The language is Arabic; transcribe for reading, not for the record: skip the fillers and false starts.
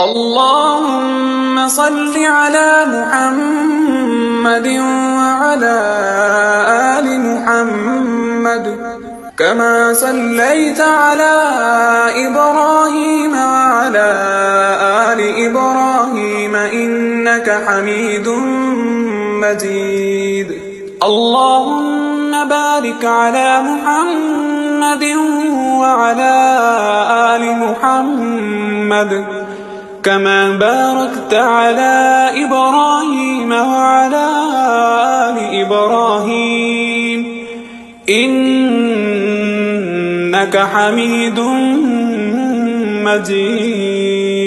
اللهم صل على محمد وعلى آل محمد كما صليت على إبراهيم وعلى آل إبراهيم إنك حميد مجيد. اللهم بارك على محمد وعلى آل محمد كما باركت على إبراهيم وعلى آل إبراهيم إنك حميد مجيد.